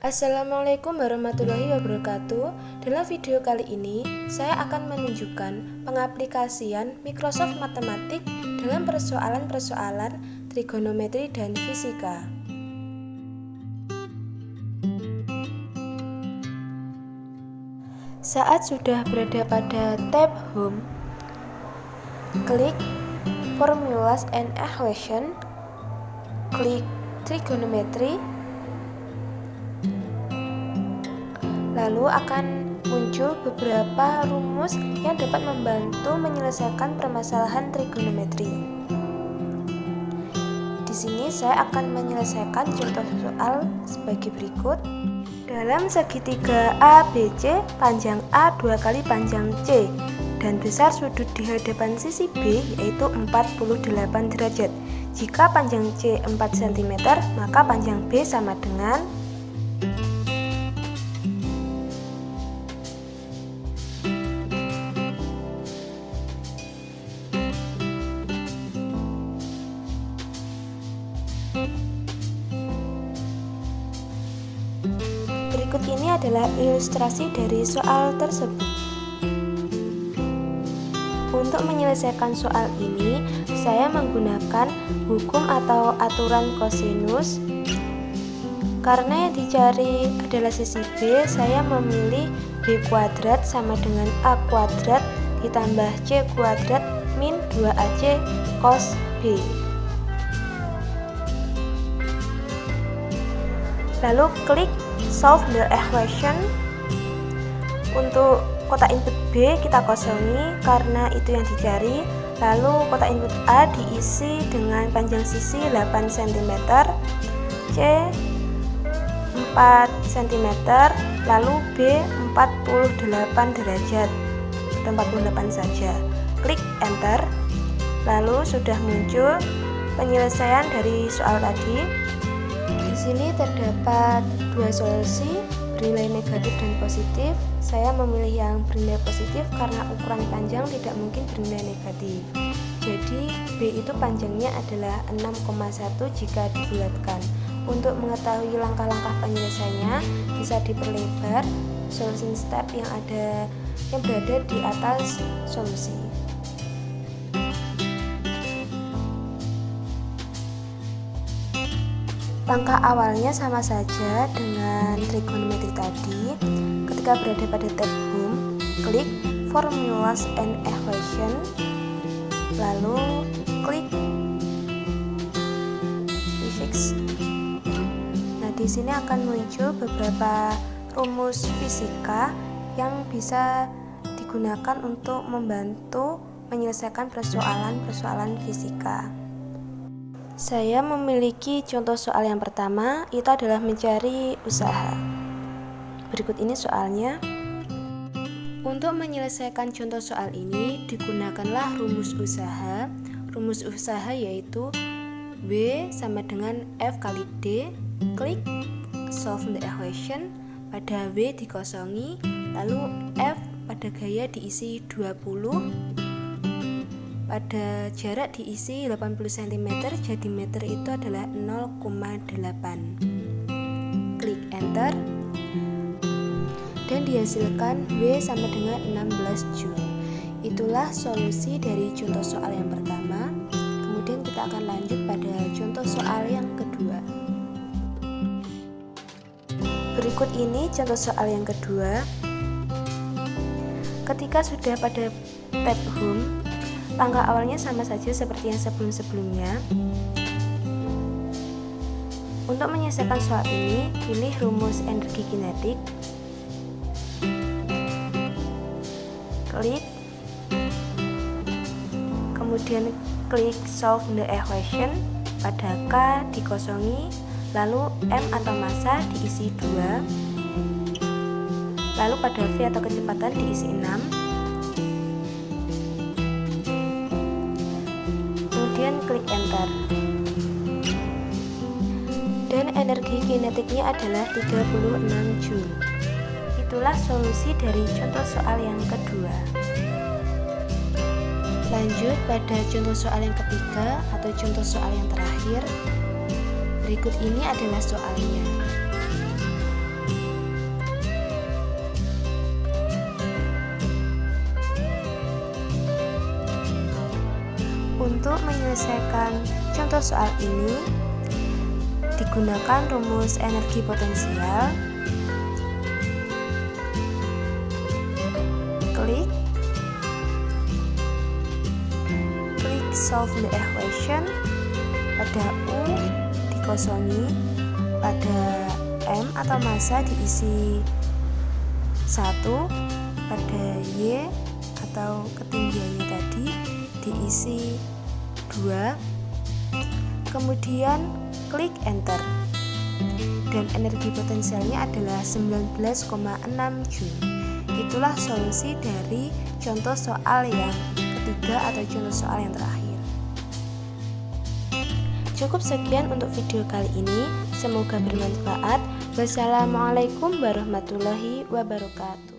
Assalamualaikum warahmatullahi wabarakatuh. Dalam video kali ini, saya akan menunjukkan pengaplikasian Microsoft Matematik dalam persoalan-persoalan trigonometri dan fisika. Saat sudah berada pada tab Home, klik Formulas and Equation, klik Trigonometry, lalu akan muncul beberapa rumus yang dapat membantu menyelesaikan permasalahan trigonometri. Di sini saya akan menyelesaikan contoh soal sebagai berikut. Dalam segitiga ABC, panjang A 2 kali panjang C dan besar sudut di hadapan sisi B yaitu 48 derajat. Jika panjang C 4 cm, maka panjang B sama dengan berikut. Ini adalah ilustrasi dari soal tersebut. Untuk menyelesaikan soal ini, saya menggunakan hukum atau aturan kosinus. Karena yang dicari adalah sisi B, saya memilih B kuadrat sama dengan A kuadrat ditambah C kuadrat min 2AC cos B. Lalu klik Solve the equation. Untuk kotak input B kita kosongi karena itu yang dicari. Lalu kotak input A diisi dengan panjang sisi 8 cm, C 4 cm, lalu B 48 derajat atau 48 saja. Klik enter. Lalu sudah muncul penyelesaian dari soal tadi. Di sini terdapat dua solusi bernilai negatif dan positif. Saya memilih yang bernilai positif karena ukuran panjang tidak mungkin bernilai negatif. Jadi B itu panjangnya adalah 6,1 jika dibulatkan. Untuk mengetahui langkah-langkah penyelesaiannya bisa diperlebar solution step yang berada di atas solusi. Langkah awalnya sama saja dengan trigonometri tadi. Ketika berada pada tab Home, klik Formulas and Equation, lalu klik Physics. Nah, di sini akan muncul beberapa rumus fisika yang bisa digunakan untuk membantu menyelesaikan persoalan-persoalan fisika. Saya memiliki contoh soal yang pertama, itu adalah mencari usaha. Berikut ini soalnya. Untuk menyelesaikan contoh soal ini, digunakanlah rumus usaha. Rumus usaha yaitu W sama dengan F kali D. Klik Solve the equation. Pada W dikosongi, lalu F pada gaya diisi 20. Pada jarak diisi 80 cm, jadi meter itu adalah 0,8. Klik enter dan dihasilkan W sama dengan 16 Joule. Itulah solusi dari contoh soal yang pertama. Kemudian kita akan lanjut pada contoh soal yang kedua. Berikut ini contoh soal yang kedua. Ketika sudah pada tab Home, langkah awalnya sama saja seperti yang sebelum-sebelumnya. Untuk menyelesaikan soal ini, pilih rumus energi kinetik. Klik. Kemudian klik Solve the equation. Pada K dikosongi, lalu M atau massa diisi 2. Lalu pada V atau kecepatan diisi 6. Kemudian klik enter. Dan energi kinetiknya adalah 36 Joule. Itulah solusi dari contoh soal yang kedua. Lanjut pada contoh soal yang ketiga atau contoh soal yang terakhir. Berikut ini adalah soalnya. Untuk menyelesaikan contoh soal ini, digunakan rumus energi potensial. Klik solve the equation. Pada U dikosongi, pada M atau massa diisi 1, pada Y atau ketinggiannya tadi diisi 2. Kemudian klik enter. Dan energi potensialnya adalah 19,6 Joule. Itulah solusi dari contoh soal yang ketiga atau contoh soal yang terakhir. Cukup sekian untuk video kali ini. Semoga bermanfaat. Wassalamualaikum warahmatullahi wabarakatuh.